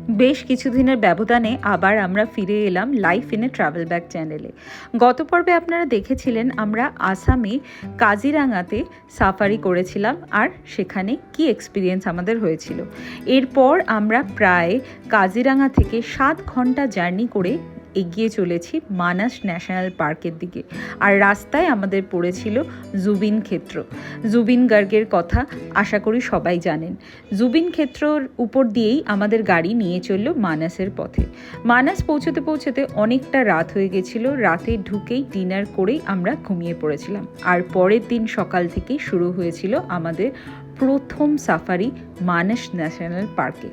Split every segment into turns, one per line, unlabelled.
বেশ কিছুদিনের ব্যবধানে আবার আমরা ফিরে এলাম life in a travel bag চ্যানেলে। গত পর্বে আপনারা দেখেছিলেন আমরা আসামে কাজিরাঙাতে সাফারি করেছিলাম আর সেখানে কি এক্সপিরিয়েন্স আমাদের হয়েছিল। এরপর আমরা প্রায় কাজিরাঙা থেকে 7 ঘন্টা জার্নি করে এগিয়ে চলেছি মানাস ন্যাশনাল পার্কের দিকে। আর রাস্তায় আমাদের পড়েছিল জুবিন ক্ষেত্র। জুবিন গার্গের কথা আশা করি সবাই জানেন। জুবিন ক্ষেত্রর উপর দিয়েই আমাদের গাড়ি নিয়ে চলল মানাসের পথে। মানাস পৌঁছতে পৌঁছতে অনেকটা রাত হয়ে গেছিল। রাতে ঢুকেই ডিনার করেই আমরা ঘুমিয়ে পড়েছিলাম। আর পরের দিন সকাল থেকেই শুরু হয়েছিল আমাদের প্রথম সাফারি মানাস ন্যাশনাল পার্কে।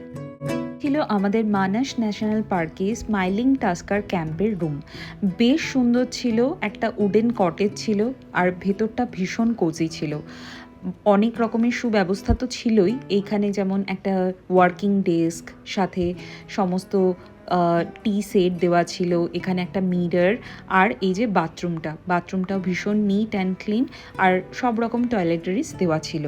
ছিল আমাদের মানাস ন্যাশনাল পার্কে স্মাইলিং টাস্কার ক্যাম্পের রুম। বেশ সুন্দর ছিল, একটা উডেন কটেজ ছিল আর ভেতরটা ভীষণ কোজি ছিল। অনেক রকমের সুব্যবস্থা তো ছিলই এইখানে, যেমন একটা ওয়ার্কিং ডেস্ক, সাথে সমস্ত টি সেট দেওয়া ছিল, এখানে একটা মিরর, আর এই যে বাথরুমটাও ভীষণ নিট অ্যান্ড ক্লিন, আর সব রকম টয়লেটারিজ দেওয়া ছিল।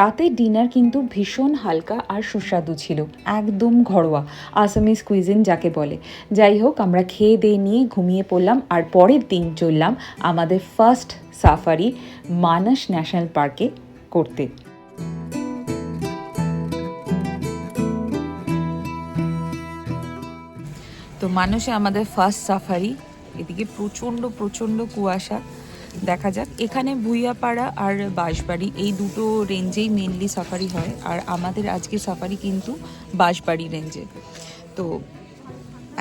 রাতের ডিনার কিন্তু ভীষণ হালকা আর সুস্বাদু ছিল, একদম ঘরোয়া আসামিজ কুইজিন যাকে বলে। যাই হোক, আমরা খেয়ে দিয়ে নিয়ে ঘুমিয়ে পড়লাম আর পরের দিন চললাম আমাদের ফার্স্ট সাফারি মানাস ন্যাশনাল পার্কে করতে। তো মানসে আমাদের ফার্স্ট সাফারি। এদিকে প্রচণ্ড কুয়াশা। দেখা যাক, এখানে ভুইয়াপাড়া আর বাঁশবাড়ি এই দুটো রেঞ্জেই মেনলি সাফারি হয়, আর আমাদের আজকে সাফারি কিন্তু বাঁশবাড়ি রেঞ্জে। তো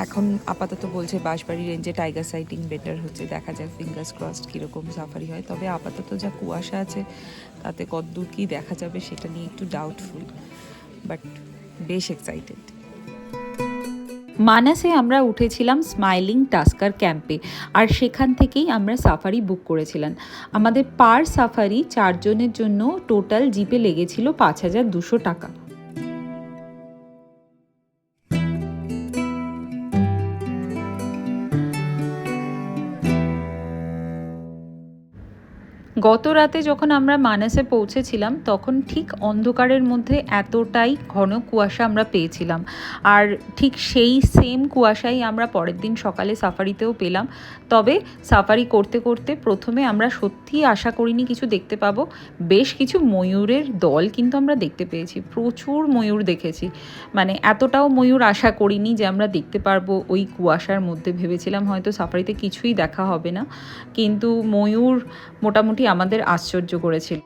এখন আপাতত বলছে বাঁশবাড়ি রেঞ্জে টাইগার সাইটিং বেটার হচ্ছে। দেখা যাক ফিঙ্গার্স ক্রসড কীরকম সাফারি হয়। তবে আপাতত যা কুয়াশা আছে তাতে কতদূর কী দেখা যাবে সেটা নিয়ে একটু ডাউটফুল, বাট বেশ এক্সাইটেড। মানাসে আমরা উঠেছিলাম স্মাইলিং টাস্কার ক্যাম্পে, আর সেখান থেকেই আমরা সাফারি বুক করেছিলাম। আমাদের পার সাফারি 4 জনের জন্য টোটাল জিপে লেগেছিল 5,200 টাকা। গত রাতে যখন আমরা মানাসে পৌঁছেছিলাম তখন ঠিক অন্ধকারের মধ্যে এতটাই ঘন কুয়াশা আমরা পেয়েছিলাম, আর ঠিক সেই সেম কুয়াশাই আমরা পরের দিন সকালে সাফারিতেও পেলাম। তবে সাফারি করতে করতে প্রথমে আমরা সত্যিই আশা করিনি কিছু দেখতে পাবো। বেশ কিছু ময়ূরের দল কিন্তু আমরা দেখতে পেয়েছি, প্রচুর ময়ূর দেখেছি। মানে এতটাও ময়ূর আশা করিনি যে আমরা দেখতে পারবো ওই কুয়াশার মধ্যে। ভেবেছিলাম হয়তো সাফারিতে কিছুই দেখা হবে না, কিন্তু ময়ূর মোটামুটি আমাদের আশ্চর্য করেছিল।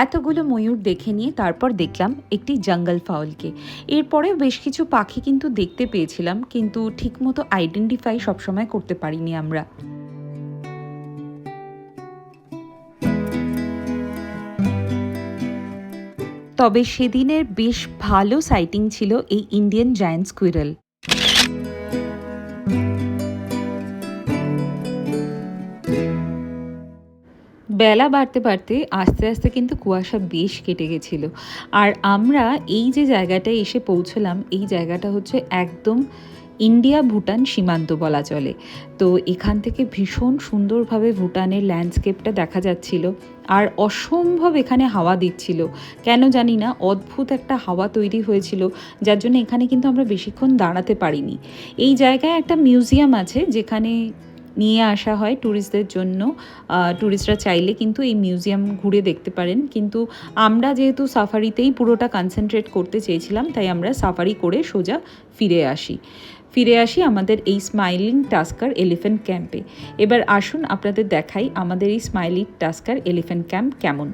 এতগুলো ময়ূর দেখে নিয়ে তারপর দেখলাম একটি জঙ্গল ফাউলকে। এরপরে বেশ কিছু পাখি কিন্তু দেখতে পেয়েছিলাম, কিন্তু ঠিকমতো আইডেন্টিফাই সবসময় করতে পারিনি আমরা। তবে সেদিনের বেশ ভালো সাইটিং ছিল এই ইন্ডিয়ান জায়ান্ট স্কুইরেল। বেলা বাড়তে বাড়তে আস্তে আস্তে কিন্তু কুয়াশা বেশ কেটে গেছিলো, আর আমরা এই যে জায়গাটায় এসে পৌঁছলাম, এই জায়গাটা হচ্ছে একদম ইন্ডিয়া ভুটান সীমান্ত বলা চলে। তো এখান থেকে ভীষণ সুন্দরভাবে ভুটানের ল্যান্ডস্কেপটা দেখা যাচ্ছিল, আর অসম্ভব এখানে হাওয়া দিচ্ছিল। কেন জানি না, অদ্ভুত একটা হাওয়া তৈরি হয়েছিল, যার জন্য এখানে কিন্তু আমরা বেশিক্ষণ দাঁড়াতে পারিনি। এই জায়গায় একটা মিউজিয়াম আছে যেখানে নিয়ে আসা হয় ট্যুরিস্টদের জন্য। ট্যুরিস্টরা চাইলে কিন্তু এই মিউজিয়াম ঘুরে দেখতে পারেন, কিন্তু আমরা যেহেতু সাফারিতেই পুরোটা কনসেন্ট্রেট করতে চেয়েছিলাম, তাই আমরা সাফারি করে সোজা ফিরে আসি আমাদের এই স্মাইলিং টাস্কার এলিফ্যান্ট ক্যাম্পে। এবার আসুন আপনাদের দেখাই আমাদের এই স্মাইলিং টাস্কার এলিফ্যান্ট ক্যাম্প কেমন।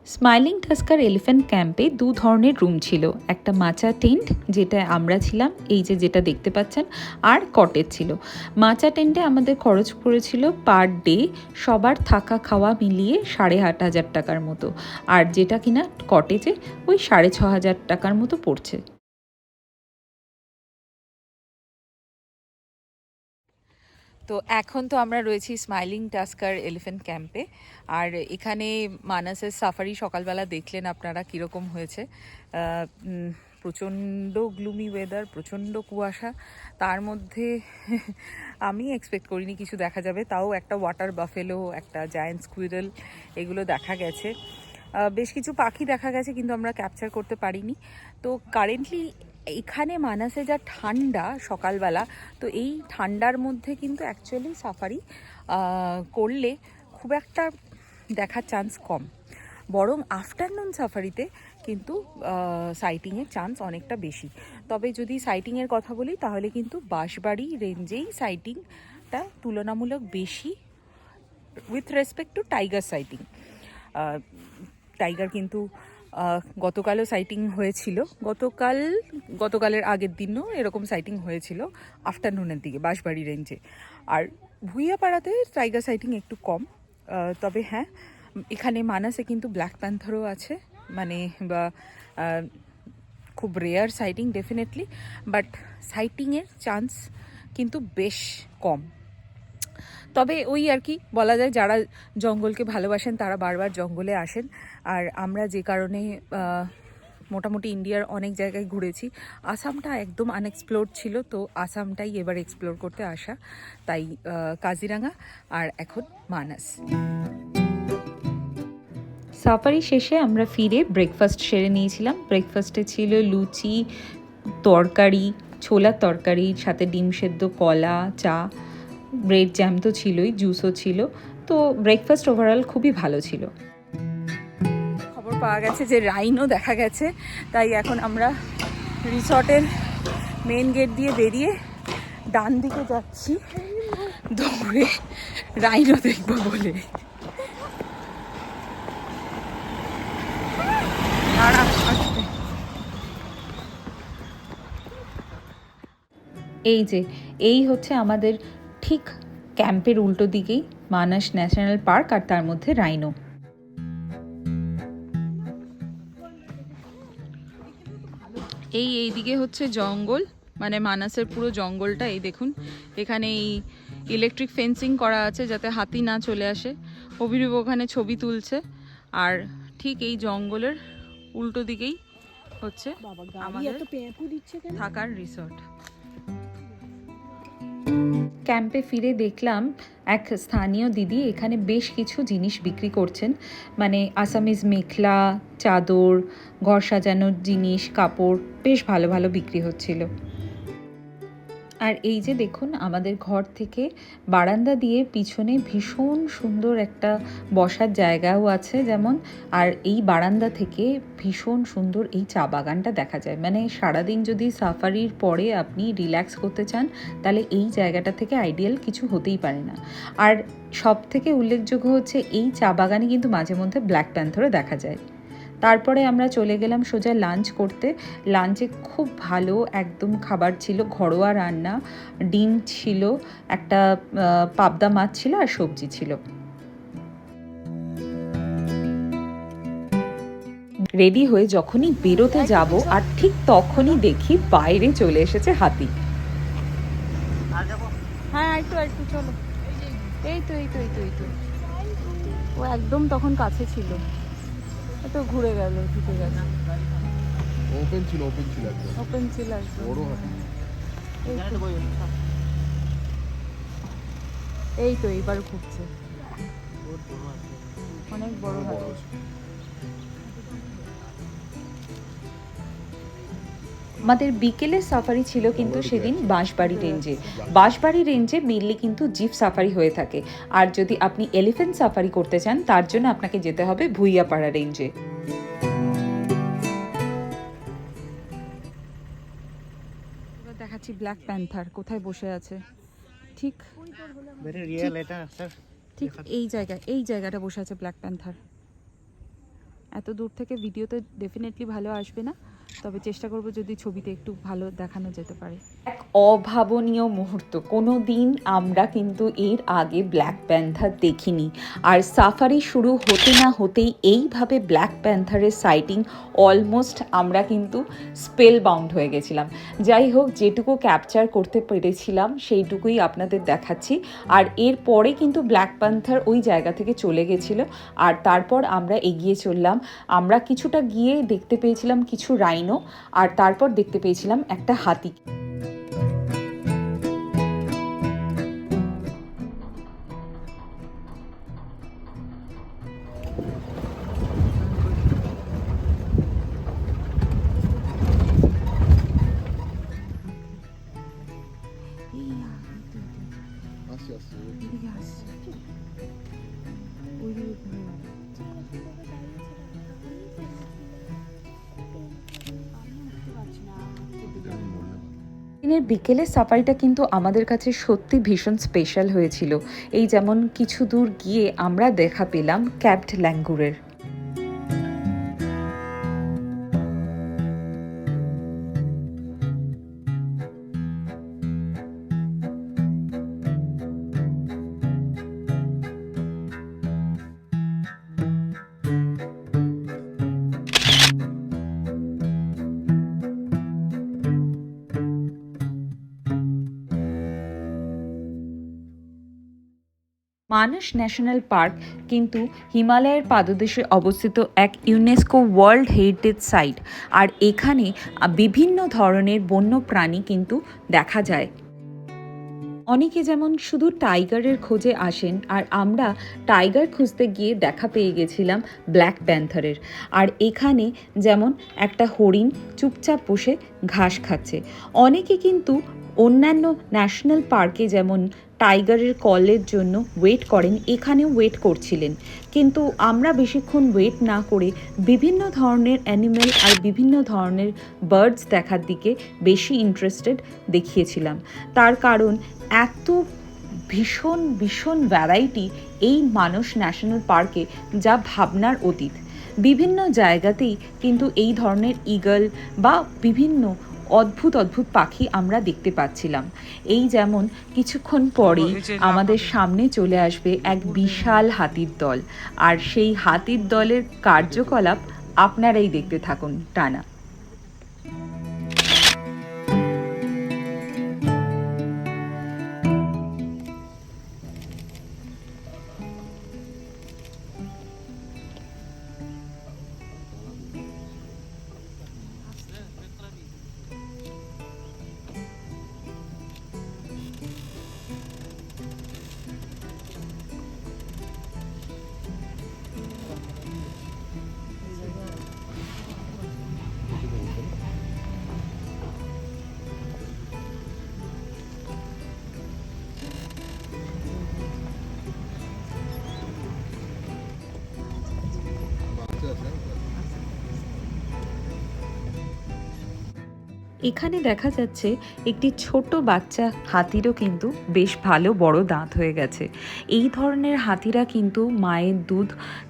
স্মাইলিং টাস্কার এলিফ্যান্ট ক্যাম্পে 2 ধরনের রুম ছিল, একটা মাচা টেন্ট যেটা আমরা ছিলাম, এই যেটা দেখতে পাচ্ছেন, আর কটেজ ছিল। মাচা টেন্টে আমাদের খরচ পড়েছিল পার ডে সবার থাকা খাওয়া মিলিয়ে 8,500 টাকার মতো, আর যেটা কিনা কটেজে ওই 6,500 টাকার মতো পড়ছে। তো এখন তো আমরা রয়েছি স্মাইলিং টাস্কার এলিফ্যান্ট ক্যাম্পে, আর এখানে মানাসের সাফারি সকালবেলা দেখলেন আপনারা কীরকম হয়েছে। প্রচণ্ড গ্লুমি ওয়েদার, প্রচণ্ড কুয়াশা, তার মধ্যে আমি এক্সপেক্ট করিনি কিছু দেখা যাবে। তাও একটা ওয়াটার বাফেলো, একটা জায়ান্ট স্কুইরেল এগুলো দেখা গেছে। বেশ কিছু পাখি দেখা গেছে কিন্তু আমরা ক্যাপচার করতে পারিনি। তো কারেন্টলি এখানে মানাসে যা ঠান্ডা সকালবেলা, তো এই ঠান্ডার মধ্যে কিন্তু অ্যাকচুয়ালি সাফারি করলে খুব একটা দেখার চান্স কম, বরং আফটারনুন সাফারিতে কিন্তু সাইটিংয়ের চান্স অনেকটা বেশি। তবে যদি সাইটিংয়ের কথা বলি তাহলে কিন্তু বাঁশবাড়ি রেঞ্জেই সাইটিংটা তুলনামূলক বেশি with respect to tiger citing. Tiger কিন্তু গতকালও সাইটিং হয়েছিল, গতকালের আগের দিনও এরকম সাইটিং হয়েছিল আফটারনুনের দিকে বাঁশবাড়ি রেঞ্জে। আর ভুইয়াপাড়াতে টাইগার সাইটিং একটু কম। তবে হ্যাঁ, এখানে মানাসে কিন্তু ব্ল্যাক প্যান্থারও আছে, মানে বা খুব রেয়ার সাইটিং ডেফিনেটলি, বাট সাইটিংয়ের চান্স কিন্তু বেশ কম। তবে ওই আর কি বলা যায়, যারা জঙ্গলকে ভালোবাসেন তারা বারবার জঙ্গলে আসেন। আর আমরা যে কারণে মোটামুটি ইন্ডিয়ার অনেক জায়গায় ঘুরেছি, আসামটা একদম আনএক্সপ্লোরড ছিল, তো আসামটাই এবার এক্সপ্লোর করতে আসা। তাই কাজিরাঙা আর এখন মানাস। সাফারি শেষে আমরা ফিরে ব্রেকফাস্ট সেরে নিয়েছিলাম। ব্রেকফাস্টে ছিল লুচি, তরকারি, ছোলার তরকারি, সাথে ডিম সেদ্ধ, কলা, চা, ব্রেড জ্যাম তো ছিলই, জুসও ছিল। তো ব্রেকফাস্ট ওভারঅল খুবই ভালো ছিল। খবর পাওয়া গেছে যে রাইনও দেখা গেছে, তাই এখন আমরা রিসর্টের মেন গেট দিয়ে বেরিয়ে ডান দিকে যাচ্ছি দৌড়ে রাইনও দেখবো বলে। এই হচ্ছে আমাদের ঠিক ক্যাম্পের উল্টো দিকেই মানাস ন্যাশনাল পার্ক, আর তার মধ্যে রাইনো। এইদিকে হচ্ছে জঙ্গল, মানে মানাসের পুরো জঙ্গলটা। এই দেখুন, এখানে এই ইলেকট্রিক ফেন্সিং করা আছে যাতে হাতি না চলে আসে। অভিরূপ ওখানে ছবি তুলছে, আর ঠিক এই জঙ্গলের উল্টো দিকেই হচ্ছে আমাদের থাকার রিসর্ট। ক্যাম্পে ফিরে দেখলাম এক স্থানীয় দিদি এখানে বেশ কিছু জিনিস বিক্রি করছেন, মানে আসামিজ মেখলা, চাদর, ঘর সাজানোর জিনিস, কাপড় বেশ ভালো ভালো বিক্রি হচ্ছিল। আর এই যে দেখুন, আমাদের ঘর থেকে বারান্দা দিয়ে পিছনে ভীষণ সুন্দর একটা বসার জায়গাও আছে যেমন, আর এই বারান্দা থেকে ভীষণ সুন্দর এই চা বাগানটা দেখা যায়। মানে সারাদিন যদি সাফারির পরে আপনি রিল্যাক্স করতে চান তাহলে এই জায়গাটা থেকে আইডিয়াল কিছু হতেই পারে না। আর সব থেকে উল্লেখযোগ্য হচ্ছে এই চা বাগানে কিন্তু মাঝে মধ্যে ব্ল্যাক প্যান্থারও দেখা যায়। তারপরে আমরা চলে গেলাম সোজা লাঞ্চ করতে। লাঞ্চে খুব ভালো একদম খাবার ছিল, ঘরোয়া রান্না, ডিম ছিল, একটা পাবদা মাছ ছিল, আর সবজি ছিল। রেডি হয়ে যখনই বেরোতে যাব, আর ঠিক তখনই দেখি বাইরে চলে এসেছে হাতি। হ্যাঁ, একটু চলো। এই তো ও একদম তখন কাছে ছিল, তো ঘুরে গেল, ঢুকে গেছে। ওপেন ছিল বড় হাতি। এই তো এইবার ঘুরছে, অনেক বড় হাতি। আমাদের বিকেলের সাফারি ছিল কিন্তু সেদিন বাঁশবাড়ি রেঞ্জে মেনলি কিন্তু জিপ সাফারি হয়ে থাকে। আর যদি আপনি এলিফ্যান্ট সাফারি করতে চান তার জন্য আপনাকে যেতে হবে ভুইয়াপাড়া রেঞ্জে। দেখাচ্ছি ব্ল্যাক প্যান্থার কোথায় বসে আছে, ঠিক এই জায়গাটা বসে আছে ব্ল্যাক প্যান্থার। এত দূর থেকে ভিডিওতে ডেফিনেটলি ভালো আসবে না, তবে চেষ্টা করব যদি ছবিতে একটু ভালো দেখানো যেতে পারে। এক অভাবনীয় মুহূর্ত, কোনো দিন আমরা কিন্তু এর আগে ব্ল্যাক প্যান্থার দেখিনি। আর সাফারি শুরু হতে না হতেই এইভাবে ব্ল্যাক প্যান্থারের সাইটিং অলমোস্ট আমরা কিন্তু স্পেল বাউন্ড হয়ে গেছিলাম। যাই হোক, যেটুকু ক্যাপচার করতে পেরেছিলাম সেইটুকুই আপনাদের দেখাচ্ছি। আর এরপরে কিন্তু ব্ল্যাক প্যান্থার ওই জায়গা থেকে চলে গেছিলো, আর তারপর আমরা এগিয়ে চললাম। আমরা কিছুটা গিয়ে দেখতে পেয়েছিলাম কিছু রাইনো, আর তারপর দেখতে পেয়েছিলাম একটা হাতি। দিনের বিকেলে সাফারিটা কিন্তু আমাদের কাছে সত্যি ভীষণ স্পেশাল হয়েছিল। এই যেমন কিছু দূর গিয়ে আমরা দেখা পেলাম ক্যাবড ল্যাঙ্গুরের। মানস ন্যাশনাল পার্ক কিন্তু হিমালয়ের পাদদেশে অবস্থিত এক ইউনেস্কো ওয়ার্ল্ড হেরিটেজ সাইট। আর এখানে বিভিন্ন ধরনের বন্য প্রাণী কিন্তু দেখা যায়। অনেকে যেমন শুধু টাইগারের খোঁজে আসেন, আর আমরা টাইগার খুঁজতে গিয়ে দেখা পেয়ে গেছিলাম ব্ল্যাক প্যান্থারের। আর এখানে যেমন একটা হরিণ চুপচাপ বসে ঘাস খাচ্ছে। অনেকে কিন্তু অন্যান্য ন্যাশনাল পার্কে যেমন টাইগারের কলের জন্য ওয়েট করেন, এখানেও ওয়েট করছিলেন। কিন্তু আমরা বেশিক্ষণ ওয়েট না করে বিভিন্ন ধরনের অ্যানিমেল আর বিভিন্ন ধরনের বার্ডস দেখার দিকে বেশি ইন্টারেস্টেড দেখিয়েছিলাম। তার কারণ এত ভীষণ ভীষণ ভ্যারাইটি এই মানস ন্যাশনাল পার্কে, যা ভাবনার অতীত। বিভিন্ন জায়গাতেই কিন্তু এই ধরনের ঈগল বা বিভিন্ন অদ্ভুত অদ্ভুত পাখি আমরা দেখতে পাচ্ছিলাম। এই যেমন কিছুক্ষণ পরেই আমাদের সামনে চলে আসবে এক বিশাল হাতির দল, আর সেই হাতির দলের কার্যকলাপ আপনারাই দেখতে থাকুন টানা। এখানে দেখা যাচ্ছে একটি ছোট বাচ্চা হাতিরও কিন্তু বেশ ভালো বড় দাঁত হয়ে গেছে। এই ধরনের হাতিরা কিন্তু মায়ের দুধ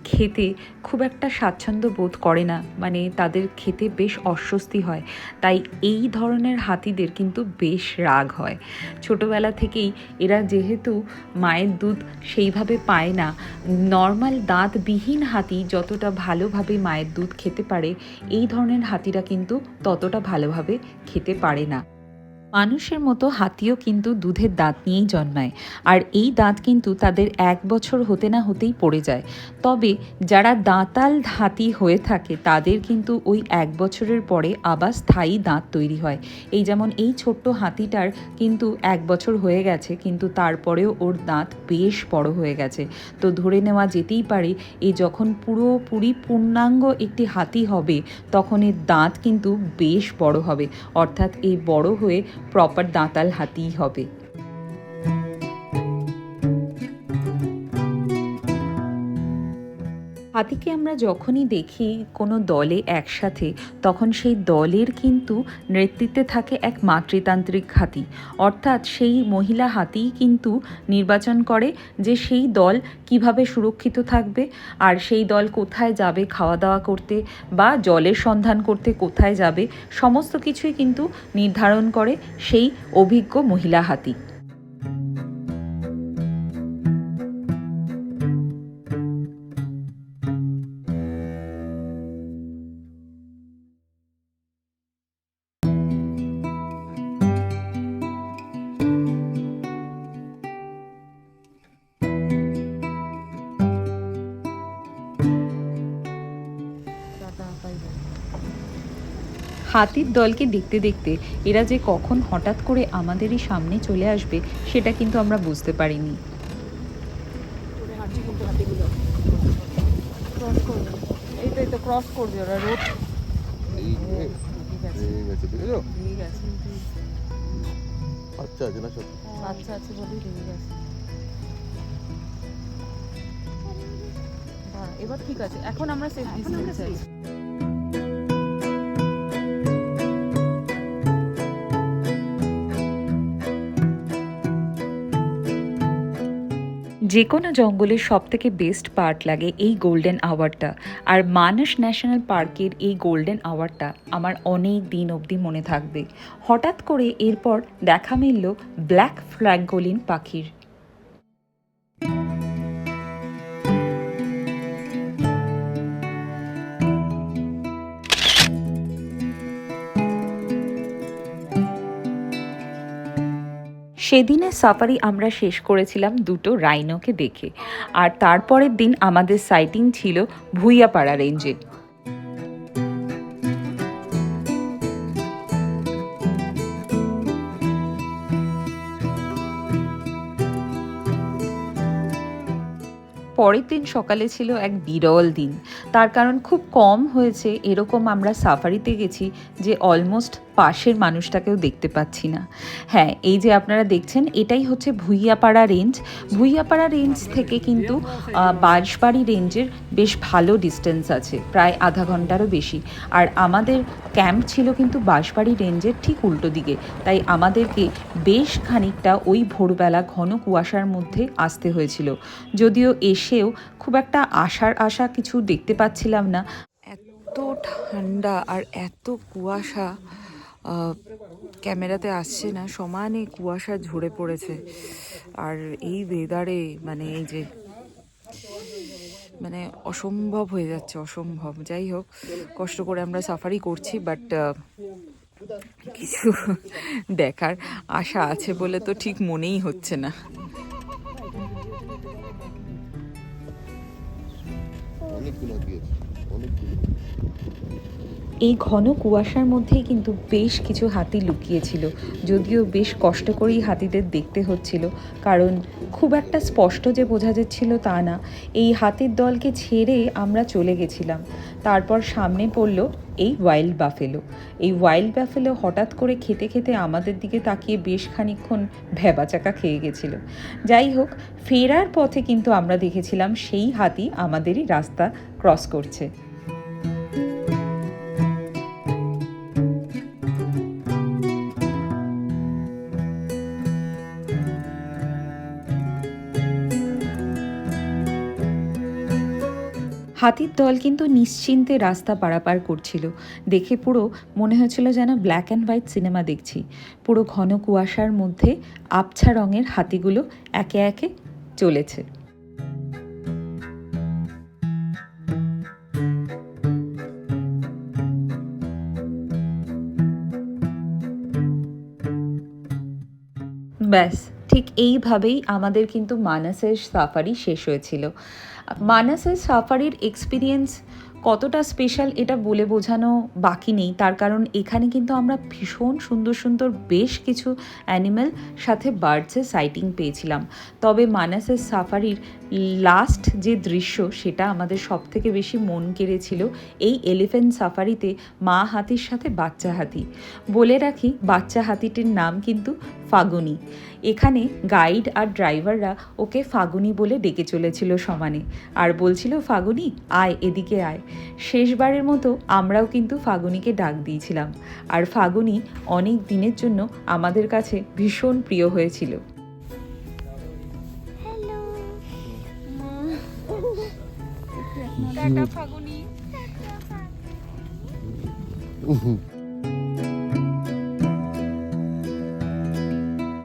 খেতে খুব একটা স্বাচ্ছন্দ্য বোধ করে না, মানে তাদের খেতে বেশ অস্বস্তি হয়। তাই এই ধরনের হাতিদের কিন্তু বেশ রাগ হয়। ছোটোবেলা থেকেই এরা যেহেতু মায়ের দুধ সেইভাবে পায় না, নর্মাল দাঁতবিহীন হাতি যতটা ভালোভাবে মায়ের দুধ খেতে পারে, এই ধরনের হাতিরা কিন্তু ততটা ভালোভাবে খেতে পারে না। মানুষের মতো হাতিও কিন্তু দুধের দাঁত নিয়েই জন্মায়, আর এই দাঁত কিন্তু তাদের 1 বছর হতে না হতেই পড়ে যায়। তবে যারা দাঁতাল হাতি হয়ে থাকে তাদের কিন্তু ওই 1 বছরের পরে আবার স্থায়ী দাঁত তৈরি হয়। এই যেমন এই ছোট্ট হাতিটার কিন্তু 1 বছর হয়ে গেছে, কিন্তু তারপরেও ওর দাঁত বেশ বড় হয়ে গেছে। তো ধরে নেওয়া যেতেই পারে এ যখন পুরোপুরি পূর্ণাঙ্গ একটি হাতি হবে তখন এর দাঁত কিন্তু বেশ বড় হবে, অর্থাৎ এই বড় হয়ে প্রপার দাঁতাল হাতিই হবে। হাতিকে আমরা যখনই দেখি কোনো দলে একসাথে, তখন সেই দলের কিন্তু নেতৃত্বে থাকে এক মাতৃতান্ত্রিক হাতি, অর্থাৎ সেই মহিলা হাতিই কিন্তু নির্বাচন করে যে সেই দল কিভাবে সুরক্ষিত থাকবে, আর সেই দল কোথায় যাবে খাওয়া দাওয়া করতে বা জলের সন্ধান করতে কোথায় যাবে, সমস্ত কিছুই কিন্তু নির্ধারণ করে সেই অভিজ্ঞ মহিলা হাতি। হাতির দলকে দেখতে দেখতে এরা যে কখন হঠাৎ করে আমাদেরই সামনে চলে আসবে সেটা কিন্তু আমরা বুঝতে পারিনি।
এইটাই তো ক্রস করবে ওরা রোড।
বাচ্চা আছে না সব?
বাচ্চা আছে বলেই লেগে গেছে। এবার ঠিক আছে, এখন আমরা সেফ ডিস্টেন্সে আছি।
যে কোনো জঙ্গলের সবথেকে বেস্ট পার্ট লাগে এই গোল্ডেন আওয়ারটা, আর মানস ন্যাশনাল পার্কের এই গোল্ডেন আওয়ারটা আমার অনেক দিন অবধি মনে থাকবে। হঠাৎ করে এরপর দেখা মিলল ব্ল্যাক ফ্র্যাঙ্কোলিন পাখির। সেদিনের সাফারি আমরা শেষ করেছিলাম দুটো রাইনোকে দেখে, আর তারপরের দিন আমাদের সাইটিং ছিল ভুইয়াপাড়া রেঞ্জে। পরের দিন সকালে ছিল এক বিরল দিন, তার কারণ খুব কম হয়েছে এরকম আমরা সাফারিতে গেছি যে অলমোস্ট পাশের মানুষটাকেও দেখতে পাচ্ছি না। হ্যাঁ, এই যে আপনারা দেখছেন এটাই হচ্ছে ভুইয়াপাড়া রেঞ্জ। ভুইয়াপাড়া রেঞ্জ থেকে কিন্তু বাঁশবাড়ি রেঞ্জের বেশ ভালো ডিস্টেন্স আছে, প্রায় আধা ঘন্টারও বেশি। আর আমাদের ক্যাম্প ছিল কিন্তু বাঁশবাড়ি রেঞ্জের ঠিক উল্টো দিকে, তাই আমাদেরকে বেশ খানিকটা ওই ভোরবেলা ঘন কুয়াশার মধ্যে আসতে হয়েছিল। যদিও এসেও খুব একটা আশা কিছু দেখতে পাচ্ছিলাম না।
এত ঠান্ডা আর এত কুয়াশা, ক্যামেরাতে আসছে না, সমানে কুয়াশা ঝরে পড়েছে। আর এই ওয়েদারে মানে এই যে মানে অসম্ভব হয়ে যাচ্ছে, অসম্ভব। যাই হোক, কষ্ট করে আমরা সাফারি করছি, বাট কিছু দেখার আশা আছে বলে তো ঠিক মনেই হচ্ছে না।
অনেকগুলো হাতি আছে, অনেকগুলো।
এই ঘন কুয়াশার মধ্যেই কিন্তু বেশ কিছু হাতি লুকিয়েছিল, যদিও বেশ কষ্ট করেই হাতিদের দেখতে হচ্ছিল, কারণ খুব একটা স্পষ্ট যে বোঝা যাচ্ছিল তা না। এই হাতির দলকে ছেড়ে আমরা চলে গেছিলাম, তারপর সামনে পড়ল এই ওয়াইল্ড বাফেলো। এই ওয়াইল্ড বাফেলো হঠাৎ করে খেতে খেতে আমাদের দিকে তাকিয়ে বেশ খানিকক্ষণ ভ্যাবাচাকা খেয়ে গেছিল। যাই হোক, ফেরার পথে কিন্তু আমরা দেখেছিলাম সেই হাতি আমাদেরই রাস্তা ক্রস করছে। হাতির দল কিন্তু নিশ্চিন্তে রাস্তা পারাপার করছিল, দেখে পুরো মনে হয়েছিল যেন ব্ল্যাক অ্যান্ড হোয়াইট সিনেমা দেখছি। পুরো ঘন কুয়াশার মধ্যে আবছা রঙের হাতিগুলো একে একে চলেছে। ব্যাস ঠিক এইভাবেই আমাদের কিন্তু মানাসের সাফারি শেষ হয়েছিল। মানাসের সাফারির এক্সপিরিয়েন্স কতটা স্পেশাল এটা বলে বোঝানো বাকি নেই, তার কারণ এখানে কিন্তু আমরা ভীষণ সুন্দর সুন্দর বেশ কিছু অ্যানিম্যাল সাথে বার্ডসের সাইটিং পেয়েছিলাম। তবে মানাসের সাফারির লাস্ট যে দৃশ্য সেটা আমাদের সবথেকে বেশি মন কেড়েছিল এই এলিফ্যান্ট সাফারিতে মা হাতির সাথে বাচ্চা হাতি। বলে রাখি, বাচ্চা হাতিটির নাম কিন্তু ফাগুনি। এখানে গাইড আর ড্রাইভাররা ওকে ফাগুনি বলে ডেকে চলেছিল সমানে, আর বলছিল ফাগুনি আয় এদিকে আয়। শেষবারের মতো আমরাও কিন্তু ফাগুনিকে ডাক দিয়েছিলাম, আর ফাগুনি অনেক দিনের জন্য আমাদের কাছে ভীষণ প্রিয় হয়েছিল।
টাটা ফাগুনি।